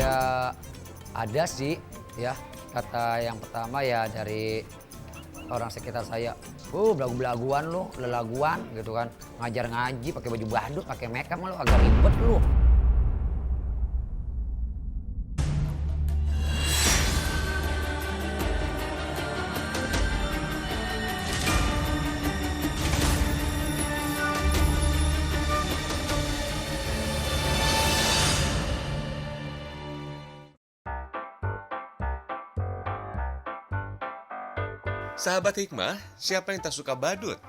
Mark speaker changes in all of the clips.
Speaker 1: Ya ada sih ya, kata yang pertama ya dari orang sekitar saya, belagu-belaguan lu, lelaguan gitu kan, ngajar ngaji pakai baju badut, pakai makeup lu agak ribet lu.
Speaker 2: Sahabat Hikmah, siapa yang tak suka badut?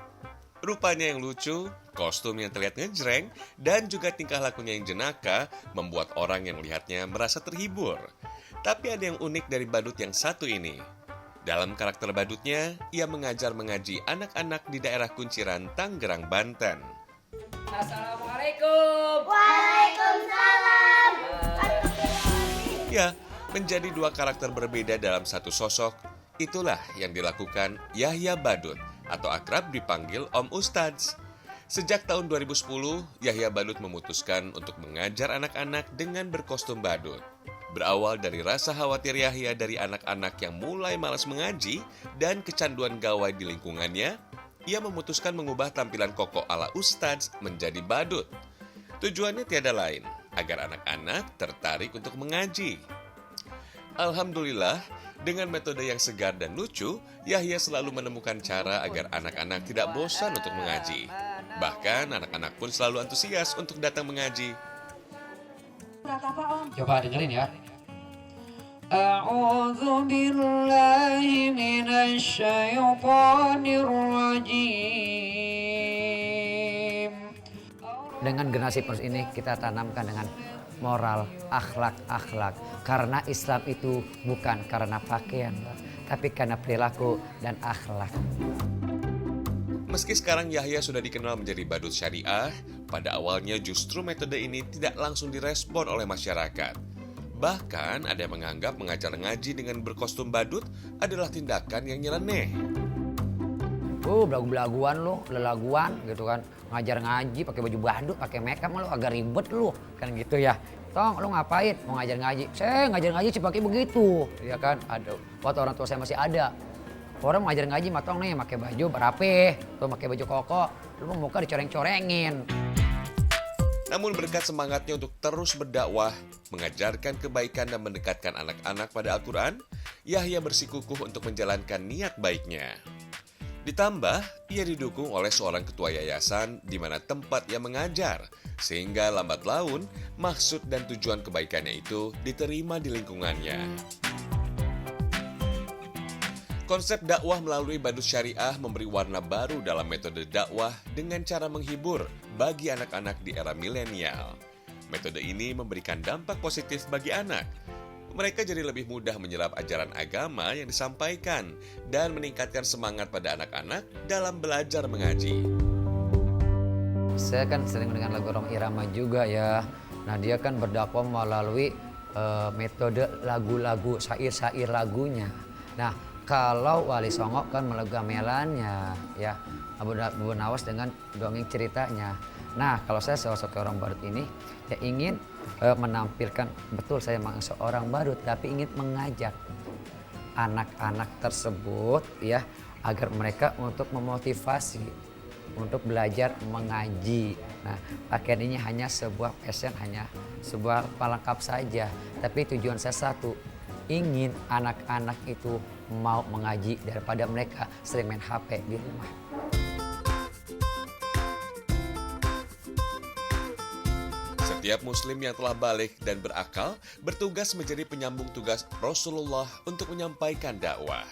Speaker 2: Rupanya yang lucu, kostum yang terlihat ngejreng, dan juga tingkah lakunya yang jenaka membuat orang yang melihatnya merasa terhibur. Tapi ada yang unik dari badut yang satu ini. Dalam karakter badutnya, ia mengajar mengaji anak-anak di daerah Kunciran, Tangerang, Banten.
Speaker 1: Assalamualaikum.
Speaker 3: Waalaikumsalam.
Speaker 2: Ya, menjadi dua karakter berbeda dalam satu sosok, itulah yang dilakukan Yahya Badut atau akrab dipanggil Om Ustadz. Sejak tahun 2010, Yahya Badut memutuskan untuk mengajar anak-anak dengan berkostum badut. Berawal dari rasa khawatir Yahya dari anak-anak yang mulai malas mengaji dan kecanduan gawai di lingkungannya, ia memutuskan mengubah tampilan koko ala Ustadz menjadi badut. Tujuannya tiada lain, agar anak-anak tertarik untuk mengaji. Alhamdulillah, dengan metode yang segar dan lucu, Yahya selalu menemukan cara agar anak-anak tidak bosan untuk mengaji. Bahkan anak-anak pun selalu antusias untuk datang mengaji.
Speaker 1: Coba dengerin ya. A'udzu billahi minasy syaithanir rajim. Dengan generasi penerus ini kita tanamkan dengan moral, akhlak. Karena Islam itu bukan karena pakaian, tapi karena perilaku dan akhlak.
Speaker 2: Meski sekarang Yahya sudah dikenal menjadi badut syariah, pada awalnya justru metode ini tidak langsung direspon oleh masyarakat. Bahkan ada yang menganggap mengajar ngaji dengan berkostum badut adalah tindakan yang nyeleneh.
Speaker 1: Belagu-belaguan lu, lelaguan gitu kan, ngajar ngaji pakai baju badut, pakai makeup lu agak ribet lu, kan gitu ya. Tong, lu ngapain? Mau ngajar ngaji? Saya ngajar ngaji sih pakai begitu, ya kan? Aduh, waktu orang tua saya masih ada. Orang mau ngajar ngaji matong nih, pakai baju berape, tuh pakai baju koko, lu muka dicoreng-corengin.
Speaker 2: Namun berkat semangatnya untuk terus berdakwah, mengajarkan kebaikan dan mendekatkan anak-anak pada Al-Quran, Yahya bersikukuh untuk menjalankan niat baiknya. Ditambah, ia didukung oleh seorang ketua yayasan di mana tempat ia mengajar, sehingga lambat laun, maksud dan tujuan kebaikannya itu diterima di lingkungannya. Konsep dakwah melalui badut syariah memberi warna baru dalam metode dakwah dengan cara menghibur bagi anak-anak di era milenial. Metode ini memberikan dampak positif bagi anak. Mereka jadi lebih mudah menyerap ajaran agama yang disampaikan dan meningkatkan semangat pada anak-anak dalam belajar mengaji.
Speaker 1: Saya kan sering mendengar lagu Roma Irama juga ya. Nah dia kan berdakwah melalui metode lagu-lagu, syair-syair lagunya. Nah kalau Wali Songo kan melalui gamelannya ya, Abu Nawas dengan dongeng ceritanya. Nah kalau saya sebagai orang badut ini ya ingin menampilkan, betul saya memang seorang badut, tapi ingin mengajak anak-anak tersebut ya agar mereka untuk memotivasi untuk belajar mengaji. Nah, pakaian ini hanya sebuah fashion, hanya sebuah pelengkap saja. Tapi tujuan saya satu, ingin anak-anak itu mau mengaji daripada mereka sering main HP di rumah.
Speaker 2: Setiap muslim yang telah balik dan berakal bertugas menjadi penyambung tugas Rasulullah untuk menyampaikan dakwah.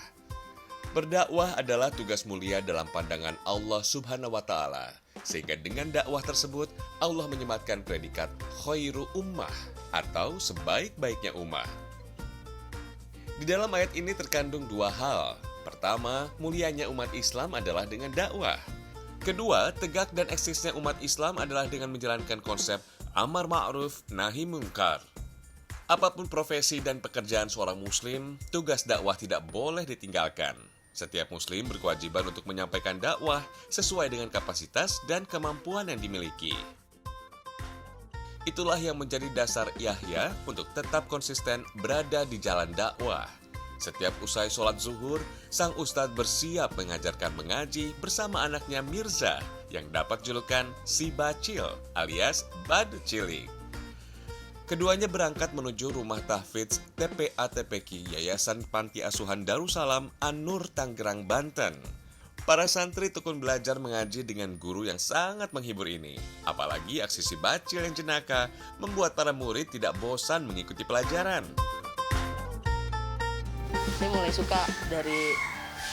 Speaker 2: Berdakwah adalah tugas mulia dalam pandangan Allah Subhanahu wa Ta'ala, sehingga dengan dakwah tersebut Allah menyematkan predikat khairu ummah atau sebaik-baiknya ummah. Di dalam ayat ini terkandung dua hal. Pertama, mulianya umat Islam adalah dengan dakwah. Kedua, tegak dan eksisnya umat Islam adalah dengan menjalankan konsep amar ma'ruf nahi mungkar. Apapun profesi dan pekerjaan seorang muslim, tugas dakwah tidak boleh ditinggalkan. Setiap muslim berkewajiban untuk menyampaikan dakwah sesuai dengan kapasitas dan kemampuan yang dimiliki. Itulah yang menjadi dasar Yahya untuk tetap konsisten berada di jalan dakwah. Setiap usai sholat zuhur, sang ustadz bersiap mengajarkan mengaji bersama anaknya Mirza yang dapat julukan si Bacil alias Bad Cilik. Keduanya berangkat menuju rumah tahfidz TPA-TPQ Yayasan Panti Asuhan Darussalam An-Nur Tangerang, Banten. Para santri tekun belajar mengaji dengan guru yang sangat menghibur ini. Apalagi aksi si Bacil yang jenaka membuat para murid tidak bosan mengikuti pelajaran.
Speaker 4: Saya mulai suka dari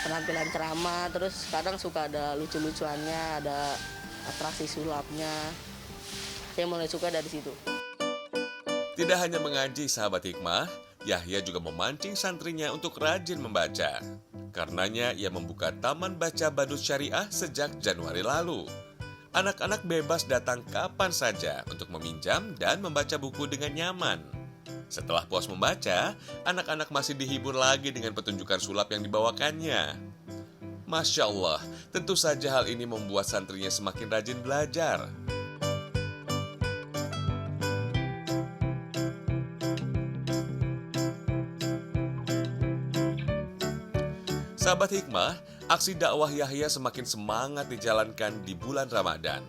Speaker 4: penampilan ceramah, terus kadang suka ada lucu-lucuannya, ada atraksi sulapnya. Saya mulai suka dari situ.
Speaker 2: Tidak hanya mengaji sahabat hikmah, Yahya juga memancing santrinya untuk rajin membaca. Karenanya ia membuka Taman Baca Badut Syariah sejak Januari lalu. Anak-anak bebas datang kapan saja untuk meminjam dan membaca buku dengan nyaman. Setelah puas membaca, anak-anak masih dihibur lagi dengan pertunjukan sulap yang dibawakannya. Masya Allah, tentu saja hal ini membuat santrinya semakin rajin belajar. Sahabat hikmah, aksi dakwah Yahya semakin semangat dijalankan di bulan Ramadan.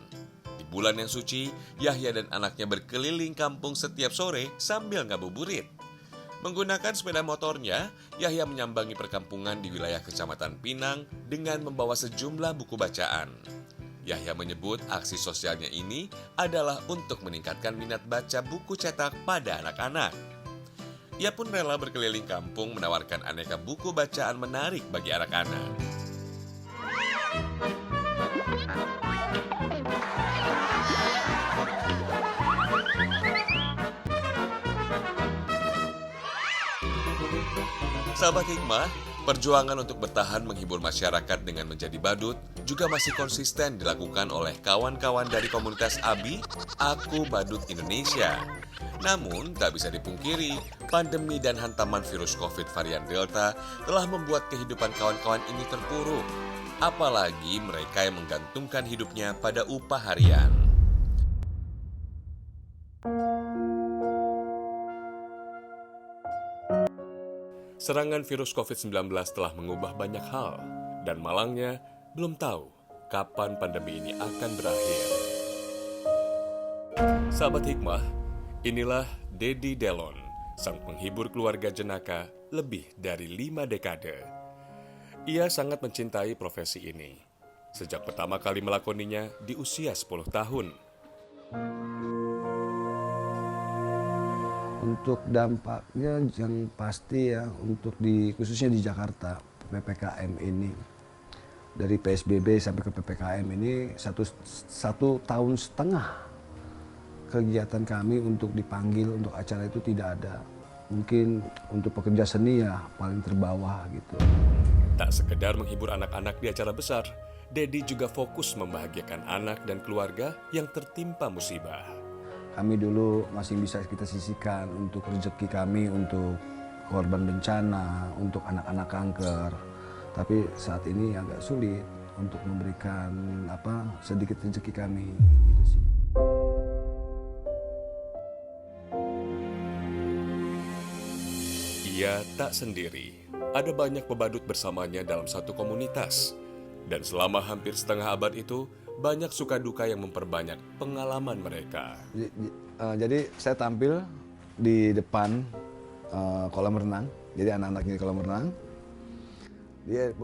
Speaker 2: Di bulan yang suci, Yahya dan anaknya berkeliling kampung setiap sore sambil ngabuburit. Menggunakan sepeda motornya, Yahya menyambangi perkampungan di wilayah Kecamatan Pinang dengan membawa sejumlah buku bacaan. Yahya menyebut aksi sosialnya ini adalah untuk meningkatkan minat baca buku cetak pada anak-anak. Ia pun rela berkeliling kampung menawarkan aneka buku bacaan menarik bagi anak-anak. Sahabat hikmah, perjuangan untuk bertahan menghibur masyarakat dengan menjadi badut juga masih konsisten dilakukan oleh kawan-kawan dari komunitas ABI, Aku Badut Indonesia. Namun, tak bisa dipungkiri, pandemi dan hantaman virus COVID varian Delta telah membuat kehidupan kawan-kawan ini terpuruk. Apalagi mereka yang menggantungkan hidupnya pada upah harian. Serangan virus COVID-19 telah mengubah banyak hal, dan malangnya belum tahu kapan pandemi ini akan berakhir. Sahabat hikmah, inilah Dedi Delon, sang penghibur keluarga jenaka lebih dari 5 dekade. Ia sangat mencintai profesi ini. Sejak pertama kali melakoninya di usia 10 tahun.
Speaker 5: Untuk dampaknya yang pasti ya, untuk khususnya di Jakarta, PPKM ini. Dari PSBB sampai ke PPKM ini satu tahun setengah kegiatan kami untuk dipanggil untuk acara itu tidak ada. Mungkin untuk pekerja seni ya paling terbawah gitu.
Speaker 2: Tak sekedar menghibur anak-anak di acara besar, Dedi juga fokus membahagiakan anak dan keluarga yang tertimpa musibah.
Speaker 5: Kami dulu masih bisa kita sisihkan untuk rezeki kami, untuk korban bencana, untuk anak-anak kanker. Tapi saat ini agak sulit untuk memberikan sedikit rezeki kami gitu sih.
Speaker 2: Ia tak sendiri. Ada banyak pebadut bersamanya dalam satu komunitas. Dan selama hampir setengah abad itu, banyak suka duka yang memperbanyak pengalaman mereka.
Speaker 5: Jadi saya tampil di depan kolam renang. Jadi anak-anaknya di kolam renang.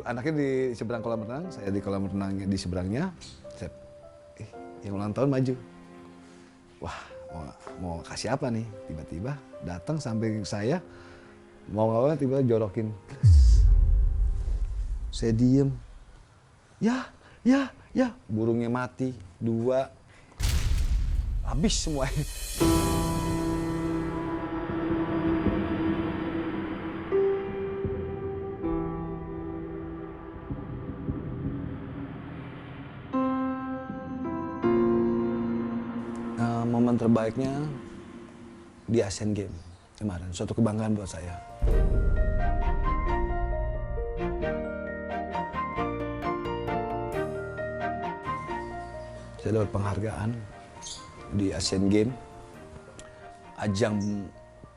Speaker 5: Anaknya di seberang kolam renang, saya di kolam renangnya di seberangnya. Yang ulang tahun maju. Wah, mau kasih apa nih? Tiba-tiba datang sampai saya, mau ngomong tiba-tiba jorokin. Saya diem. Ya, burungnya mati, 2. Habis semuanya. Momen terbaiknya di Asian Games kemarin, suatu kebanggaan buat saya. Saya dapat penghargaan di Asian Games ajang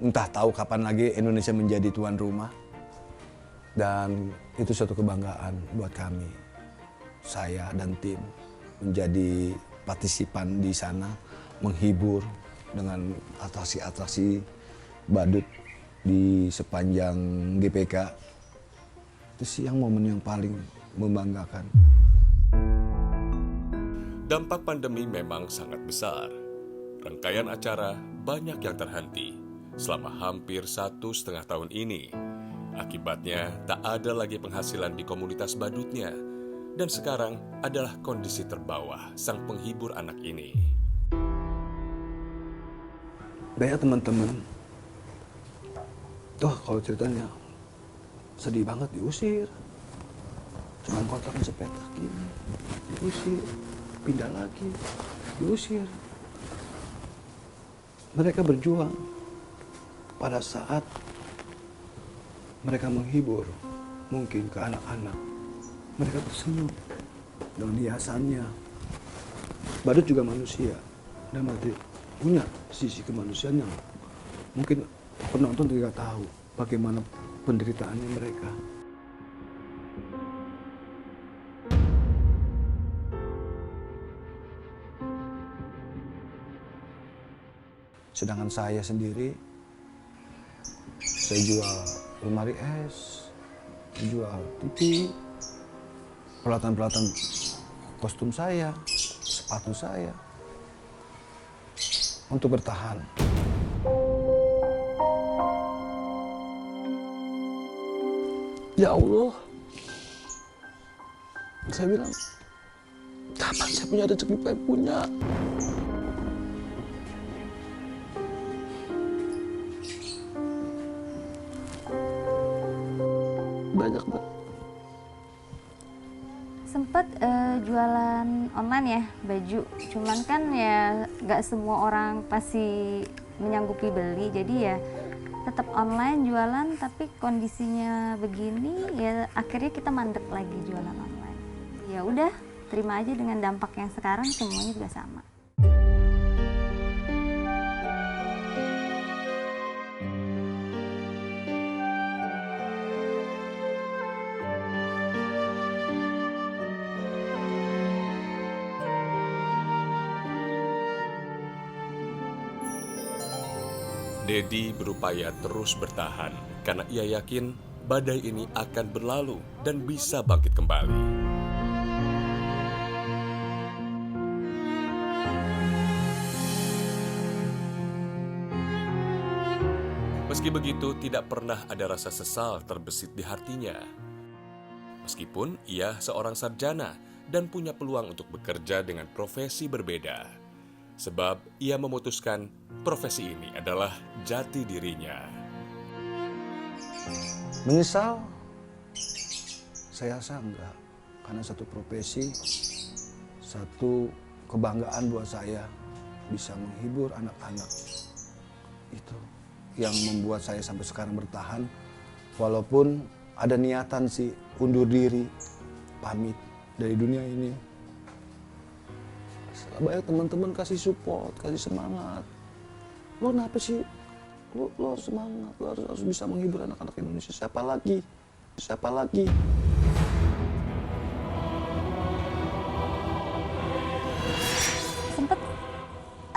Speaker 5: entah tahu kapan lagi Indonesia menjadi tuan rumah. Dan itu suatu kebanggaan buat kami. Saya dan tim menjadi partisipan di sana, menghibur dengan atraksi-atraksi badut di sepanjang GPK. Itu sih yang momen yang paling membanggakan.
Speaker 2: Dampak pandemi memang sangat besar. Rangkaian acara banyak yang terhenti selama hampir 1,5 tahun ini. Akibatnya tak ada lagi penghasilan di komunitas badutnya. Dan sekarang adalah kondisi terbawah sang penghibur anak ini.
Speaker 5: Banyak teman-teman, kalau ceritanya sedih banget, diusir. Cuma kontrakan sepetak gini, diusir, pindah lagi, diusir. Mereka berjuang pada saat mereka menghibur mungkin ke anak-anak. Mereka tersenyum dengan hiasannya. Badut juga manusia dan berarti punya sisi kemanusiaan yang mungkin penonton tidak tahu bagaimana penderitaannya mereka. Sedangkan saya sendiri, saya jual lemari es, jual TV, peralatan-peralatan kostum saya, sepatu saya, untuk bertahan. Ya Allah, saya bilang, kapan saya punya rezeki pengen punya? Banyak banget.
Speaker 6: Sempet jualan online ya, baju. Cuman kan ya nggak semua orang pasti menyanggupi beli, jadi ya tetap online jualan, tapi kondisinya begini ya akhirnya kita mandek lagi jualan online. Ya udah, terima aja dengan dampak yang sekarang semuanya juga sama.
Speaker 2: Dedi berupaya terus bertahan karena ia yakin badai ini akan berlalu dan bisa bangkit kembali. Meski begitu, tidak pernah ada rasa sesal terbesit di hatinya. Meskipun ia seorang sarjana dan punya peluang untuk bekerja dengan profesi berbeda. Sebab ia memutuskan profesi ini adalah jati dirinya.
Speaker 5: Menyesal? Saya rasa enggak. Karena satu profesi, satu kebanggaan buat saya bisa menghibur anak-anak. Itu yang membuat saya sampai sekarang bertahan. Walaupun ada niatan sih undur diri, pamit dari dunia ini. Banyak teman-teman kasih support, kasih semangat. Lo kenapa sih? Lo harus semangat, lo harus bisa menghibur anak-anak Indonesia. Siapa lagi? Siapa lagi?
Speaker 6: Sempet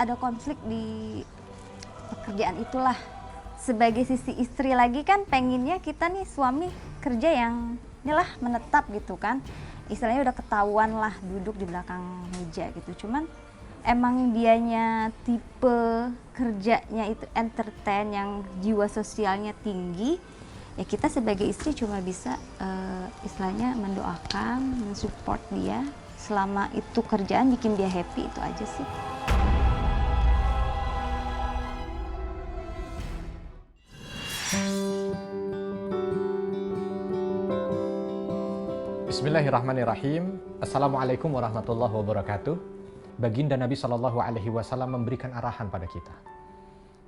Speaker 6: ada konflik di pekerjaan itulah. Sebagai sisi istri lagi kan pengennya kita nih suami kerja yang inilah menetap gitu kan. Istilahnya udah ketahuan lah duduk di belakang meja gitu. Cuman emang dianya tipe kerjanya itu entertain yang jiwa sosialnya tinggi. Ya kita sebagai istri cuma bisa istilahnya mendoakan, mensupport dia. Selama itu kerjaan bikin dia happy, itu aja sih.
Speaker 7: Bismillahirrahmanirrahim. Assalamualaikum warahmatullahi wabarakatuh. Baginda Nabi SAW memberikan arahan pada kita.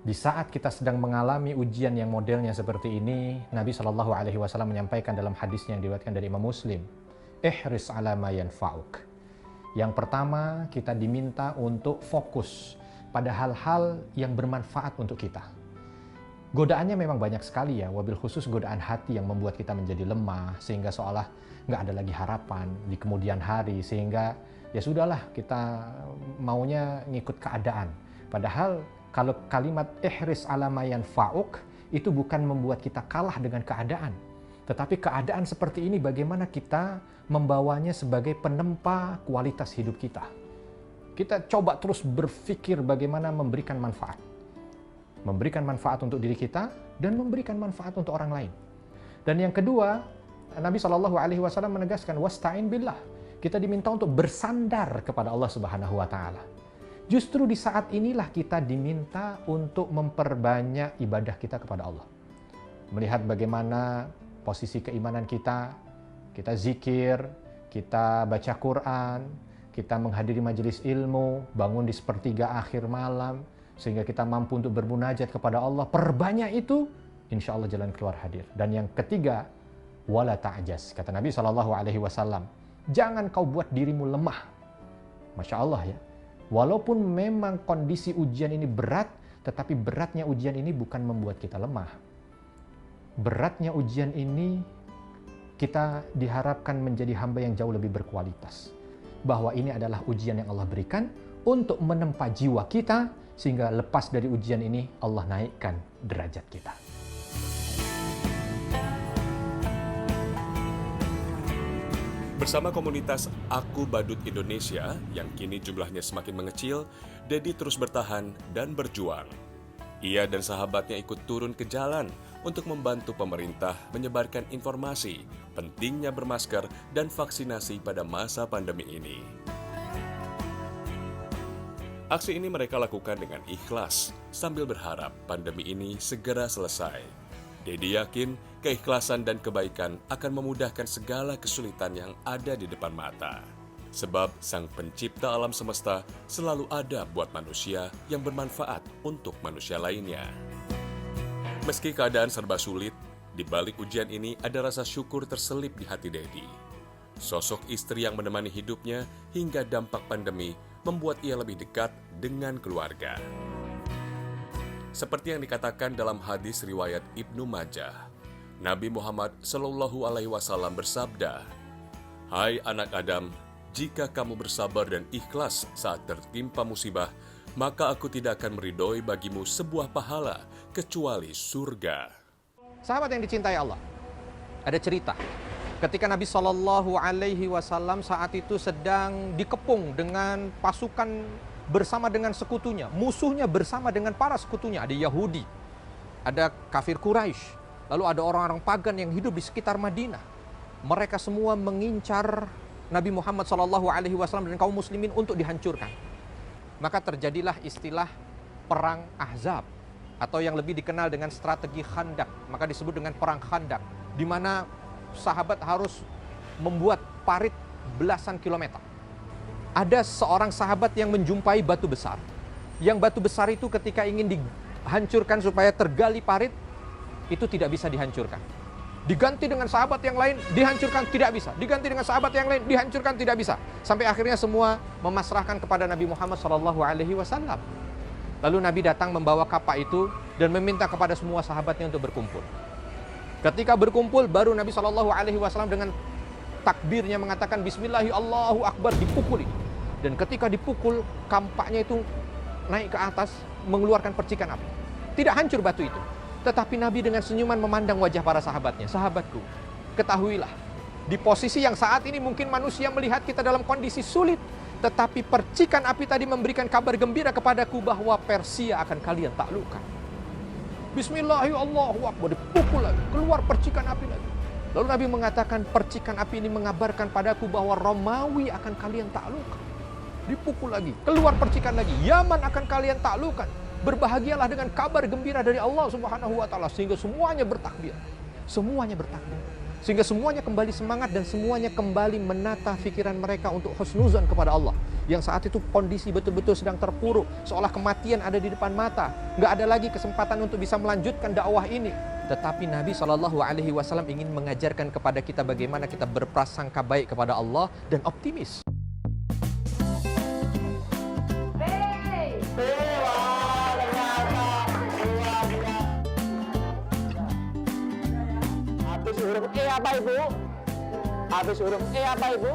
Speaker 7: Di saat kita sedang mengalami ujian yang modelnya seperti ini, Nabi SAW menyampaikan dalam hadisnya yang diriwayatkan dari Imam Muslim, ihris ala ma yanfa'uk. Yang pertama, kita diminta untuk fokus pada hal-hal yang bermanfaat untuk kita. Godaannya memang banyak sekali ya, wabil khusus godaan hati yang membuat kita menjadi lemah, sehingga seolah nggak ada lagi harapan di kemudian hari, sehingga ya sudahlah kita maunya ngikut keadaan. Padahal kalau kalimat ihris ala ma yanfa'uk itu bukan membuat kita kalah dengan keadaan, tetapi keadaan seperti ini bagaimana kita membawanya sebagai penempa kualitas hidup kita. Kita coba terus berpikir bagaimana memberikan manfaat. Memberikan manfaat untuk diri kita dan memberikan manfaat untuk orang lain. Dan yang kedua, Nabi SAW menegaskan wasta'in billah. Kita diminta untuk bersandar kepada Allah Subhanahu wa taala. Justru di saat inilah kita diminta untuk memperbanyak ibadah kita kepada Allah. Melihat bagaimana posisi keimanan kita zikir, kita baca Quran, kita menghadiri majelis ilmu, bangun di sepertiga akhir malam, sehingga kita mampu untuk bermunajat kepada Allah. Perbanyak itu, insya Allah jalan keluar hadir. Dan yang ketiga, wala ta'jas. Kata Nabi SAW, jangan kau buat dirimu lemah. Masya Allah ya. Walaupun memang kondisi ujian ini berat, tetapi beratnya ujian ini bukan membuat kita lemah. Beratnya ujian ini, kita diharapkan menjadi hamba yang jauh lebih berkualitas. Bahwa ini adalah ujian yang Allah berikan untuk menempa jiwa kita, sehingga lepas dari ujian ini Allah naikkan derajat kita.
Speaker 2: Bersama komunitas Aku Badut Indonesia yang kini jumlahnya semakin mengecil, Dedi terus bertahan dan berjuang. Ia dan sahabatnya ikut turun ke jalan untuk membantu pemerintah menyebarkan informasi pentingnya bermasker dan vaksinasi pada masa pandemi ini. Aksi ini mereka lakukan dengan ikhlas, sambil berharap pandemi ini segera selesai. Dedi yakin keikhlasan dan kebaikan akan memudahkan segala kesulitan yang ada di depan mata. Sebab Sang Pencipta alam semesta selalu ada buat manusia yang bermanfaat untuk manusia lainnya. Meski keadaan serba sulit, di balik ujian ini ada rasa syukur terselip di hati Dedi. Sosok istri yang menemani hidupnya hingga dampak pandemi membuat ia lebih dekat dengan keluarga. Seperti yang dikatakan dalam hadis riwayat Ibnu Majah, Nabi Muhammad SAW bersabda, "Hai anak Adam, jika kamu bersabar dan ikhlas saat tertimpa musibah, maka aku tidak akan meridhoi bagimu sebuah pahala kecuali surga."
Speaker 7: Sahabat yang dicintai Allah, ada cerita ketika Nabi SAW saat itu sedang dikepung dengan pasukan bersama dengan sekutunya, musuhnya bersama dengan para sekutunya. Ada Yahudi, ada kafir Quraisy, lalu ada orang-orang pagan yang hidup di sekitar Madinah. Mereka semua mengincar Nabi Muhammad SAW dan kaum muslimin untuk dihancurkan. Maka terjadilah istilah perang Ahzab, atau yang lebih dikenal dengan strategi Khandak, maka disebut dengan perang Khandak, di mana sahabat harus membuat parit belasan kilometer. Ada seorang sahabat yang menjumpai batu besar. Yang batu besar itu ketika ingin dihancurkan supaya tergali parit, itu tidak bisa dihancurkan. Diganti dengan sahabat yang lain, dihancurkan, tidak bisa. Diganti dengan sahabat yang lain, dihancurkan, tidak bisa. Sampai akhirnya semua memasrahkan kepada Nabi Muhammad SAW. Lalu Nabi datang membawa kapak itu dan meminta kepada semua sahabatnya untuk berkumpul. Ketika berkumpul, baru Nabi SAW dengan takbirnya mengatakan Bismillahi Allahu Akbar, dipukuli. Dan ketika dipukul, kampaknya itu naik ke atas, mengeluarkan percikan api. Tidak hancur batu itu. Tetapi Nabi dengan senyuman memandang wajah para sahabatnya. Sahabatku, ketahuilah, di posisi yang saat ini mungkin manusia melihat kita dalam kondisi sulit, tetapi percikan api tadi memberikan kabar gembira kepadaku bahwa Persia akan kalian taklukkan. Bismillahirrahmanirrahim, dipukul lagi, keluar percikan api lagi. Lalu Nabi mengatakan percikan api ini mengabarkan padaku bahwa Romawi akan kalian taklukkan. Dipukul lagi, keluar percikan lagi, Yaman akan kalian taklukkan. Berbahagialah dengan kabar gembira dari Allah Subhanahu wa taala, sehingga semuanya bertakbir. Semuanya bertakbir. Sehingga semuanya kembali semangat dan semuanya kembali menata pikiran mereka untuk husnuzan kepada Allah. Yang saat itu kondisi betul-betul sedang terpuruk, seolah kematian ada di depan mata. Nggak ada lagi kesempatan untuk bisa melanjutkan dakwah ini. Tetapi Nabi SAW ingin mengajarkan kepada kita bagaimana kita berprasangka baik kepada Allah dan optimis.
Speaker 3: Hey!
Speaker 8: Habis huruf E apa Ibu? Habis huruf E apa Ibu?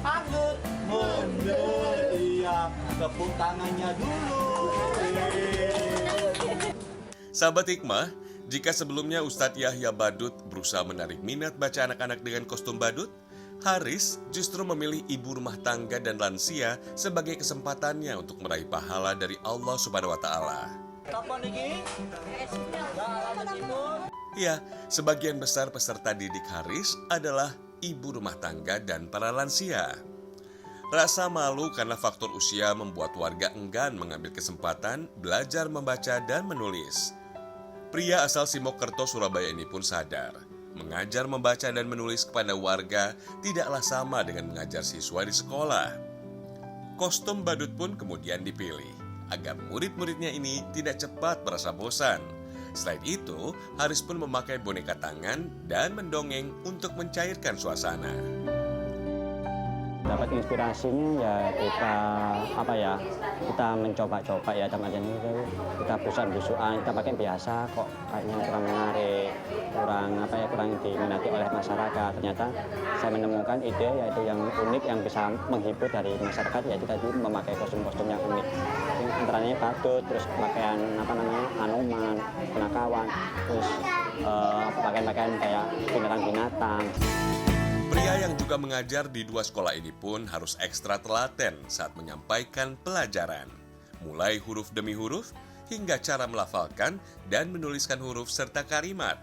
Speaker 9: Anggut mundur, iya, tepuk tangannya dulu.
Speaker 2: Sahabat Hikmah, jika sebelumnya Ustadz Yahya Badut berusaha menarik minat baca anak-anak dengan kostum badut, Haris justru memilih ibu rumah tangga dan lansia sebagai kesempatannya untuk meraih pahala dari Allah Subhanahu wa Ta'ala.
Speaker 9: Kapan ini?
Speaker 2: Ya, sebagian besar peserta didik Haris adalah ibu rumah tangga dan para lansia. Rasa malu karena faktor usia membuat warga enggan mengambil kesempatan belajar membaca dan menulis. Pria asal Simokerto, Surabaya ini pun sadar, mengajar membaca dan menulis kepada warga tidaklah sama dengan mengajar siswa di sekolah. Kostum badut pun kemudian dipilih, agar murid-muridnya ini tidak cepat merasa bosan. Selain itu, Haris pun memakai boneka tangan dan mendongeng untuk mencairkan suasana.
Speaker 8: Dapat inspirasinya ya kita mencoba-coba ya teman-teman itu kita busan-busuan, kita pakai biasa kok kayaknya kurang menarik, kurang diminati oleh masyarakat. Ternyata saya menemukan ide yaitu yang unik yang bisa menghibur dari masyarakat, yaitu tadi memakai kostum-kostum yang unik. Antaranya badut, terus pakaian Anoman, penakawan, terus pakaian-pakaian kayak binatang-binatang.
Speaker 2: Pria yang juga mengajar di dua sekolah ini pun harus ekstra telaten saat menyampaikan pelajaran. Mulai huruf demi huruf, hingga cara melafalkan dan menuliskan huruf serta kalimat.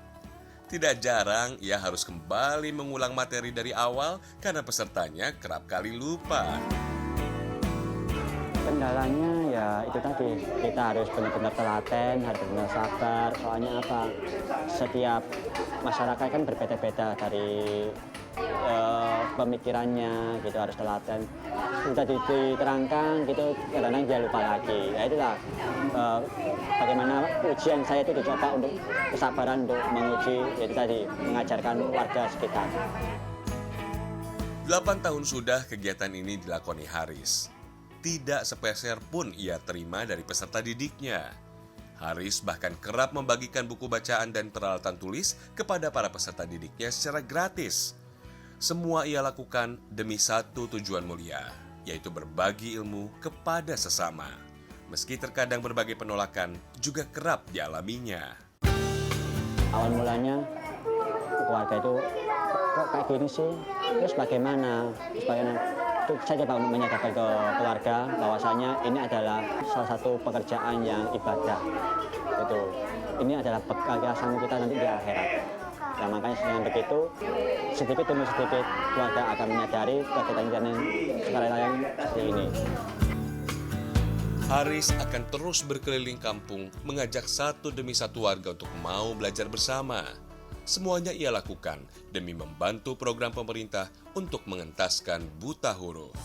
Speaker 2: Tidak jarang ia harus kembali mengulang materi dari awal karena pesertanya kerap kali lupa.
Speaker 8: Kendalanya ya itu tadi, kita harus benar-benar telaten, harus benar sabar. Soalnya apa? Setiap masyarakat kan berbeda-beda dari pemikirannya, gitu harus telaten. Sudah diterangkan gitu, kadang-kadang dia lupa lagi. Ya itulah bagaimana ujian saya itu dicoba untuk kesabaran untuk menguji, yaitu tadi mengajarkan warga sekitar.
Speaker 2: 8 tahun sudah kegiatan ini dilakoni Haris. Tidak sepeser pun ia terima dari peserta didiknya. Haris bahkan kerap membagikan buku bacaan dan peralatan tulis kepada para peserta didiknya secara gratis. Semua ia lakukan demi satu tujuan mulia, yaitu berbagi ilmu kepada sesama. Meski terkadang berbagai penolakan juga kerap dialaminya.
Speaker 8: Awal mulanya keluarga itu kok kayak gini sih, terus bagaimana? Itu saya coba menyadarkan ke keluarga bahwasanya ini adalah salah satu pekerjaan yang ibadah. Gitu. Ini adalah bekal kita nanti di akhirat. Nah, makanya dengan begitu, sedikit demi sedikit keluarga akan menyadari kegiatan yang sekarang seperti ini.
Speaker 2: Haris akan terus berkeliling kampung mengajak satu demi satu warga untuk mau belajar bersama. Semuanya ia lakukan demi membantu program pemerintah untuk mengentaskan buta huruf.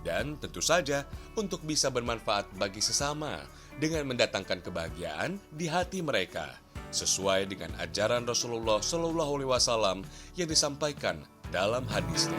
Speaker 2: Dan tentu saja untuk bisa bermanfaat bagi sesama dengan mendatangkan kebahagiaan di hati mereka, sesuai dengan ajaran Rasulullah SAW yang disampaikan dalam hadisnya.